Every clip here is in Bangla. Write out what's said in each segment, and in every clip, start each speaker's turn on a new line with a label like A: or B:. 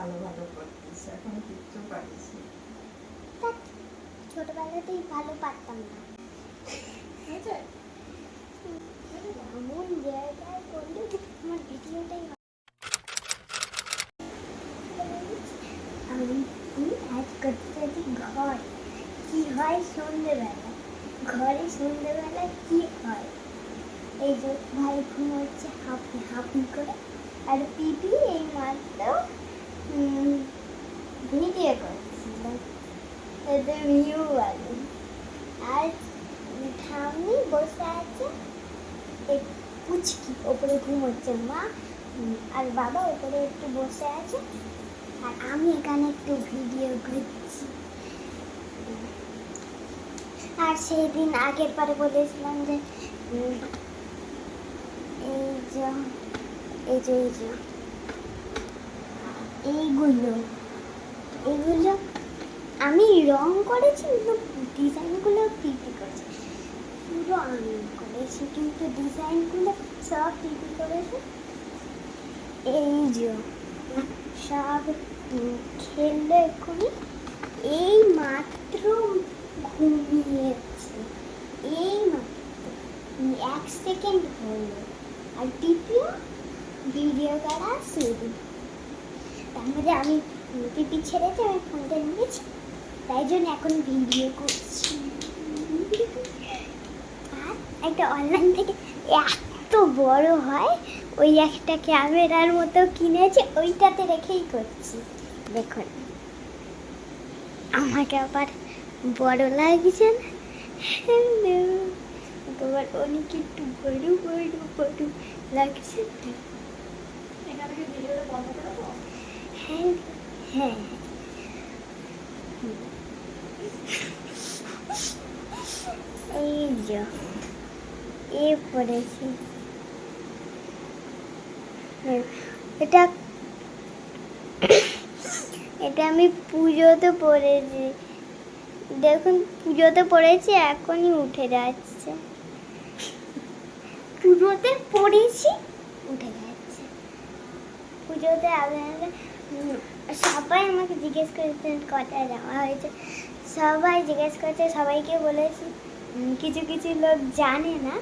A: ভালো ভালো করতিস, এখন কিচ্ছু পারিস না।
B: ছোটবেলাতেই ভালো পারতাম না। এমন জায়গায় করলে আমার ভিডিওটাই আমি আজ করতে চাইছি ঘর কি হয় সন্ধ্যেবেলা, ঘরে সন্ধ্যেবেলা কি হয়। এই যে ভাই ঘুমোচ্ছে হাঁপি হাঁপি করে, আর পিপি এই মাত্র ভিডিও করছিল, এদের ভিউ ভালো। আর ঠাম্মি বসে আছে, এই পুচকি ওপরে ঘুমোচ্ছে, মা আর বাবা ওপরে একটু বসে আছে, আর আমি এখানে একটু ভিডিও করছি। আর সেই দিন আগের পরে বলেছিলাম যে এইগুলো আমি রং করেছি, কিন্তু ডিজাইনগুলো পিপি করেছি। পুরো আমি করেছি কিন্তু ডিজাইনগুলো সব পিপি করেছে। এই যে সব খেললো এক্ষুনি, এই মাত্র ঘুমিয়েছে, এই মাত্র 1 সেকেন্ড হলো। আর পিপিও ভিডিও করা শুরু। তার মধ্যে আমি পিপি ছেড়েছি, আমি ফোনটা নিয়েছি, তাই জন্য এখন ভিডিও করছি। আর একটা অনলাইন থেকে এত বড় হয়, ওই একটা ক্যামেরার মতো কিনেছি, ওইটাতে রেখেই করছি। দেখুন আমাকে আবার বড় লাগছে না? তোমার অনেক একটু বড় বড় বড় লাগছে। হ্যাঁ হ্যাঁ, এই যে এ পড়েছি, এটা এটা আমি পুজোতে পড়েছি। দেখুন পুজোতে পড়েছি, এখনই উঠে যাচ্ছে। পুজোতে পড়েছি, উঠে যাচ্ছে। পুজোতে সবাই আমাকে জিজ্ঞেস করেছে কটা জামা হয়েছে, সবাই জিজ্ঞেস করেছে, সবাইকে বলেছি। কিছু কিছু লোক জানে না,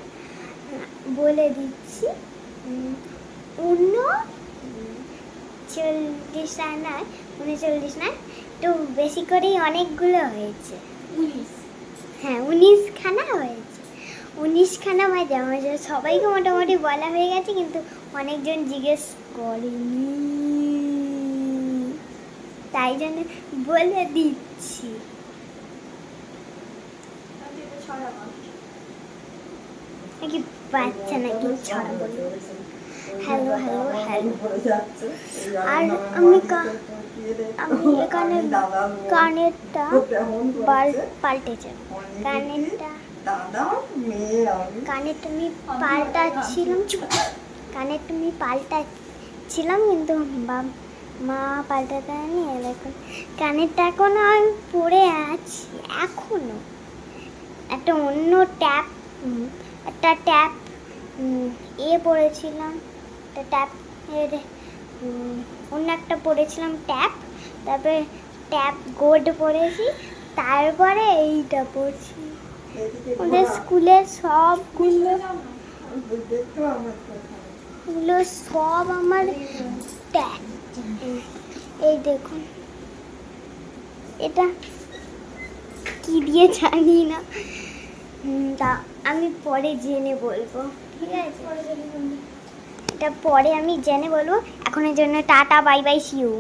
B: বলে দিচ্ছি। 39 নয়, 39 নয়, একটু বেশি করেই অনেকগুলো হয়েছে। 19, হ্যাঁ 19 খানা হয়েছে। 19 খানা আমার জামা হয়েছে। সবাইকে মোটামুটি বলা হয়ে গেছে, কিন্তু অনেকজন জিজ্ঞেস করেনি, তাই জন্য বলে দিচ্ছি। নাকি বাচ্চা নাকি ছড়া বলবো? Hello hello hello. আর আমি এখানে কানেরটা পাল্টেছে, কানেরটা আমি পাল্টাচ্ছিলাম, কিন্তু মা পাল্টাতে আনি। এখন কানেরটা এখনো আমি পরে আছি, এখনো একটা অন্য একটা ট্যাপ পরেছিলাম, একটা ট্যাপ অন্য একটা পরেছিলাম ট্যাপ, তারপরে ট্যাপ গোল্ড পরেছি, তারপরে এইটা পরছি। ওদের স্কুলের সবগুলো সব আমার ট্যাপ। এই দেখুন, এটা কি দিয়ে জানি না, তা আমি পরে জেনে বলবো, ঠিক আছে? এটা পরে আমি জেনে বলবো। এখনের জন্য tata, bye bye, see you.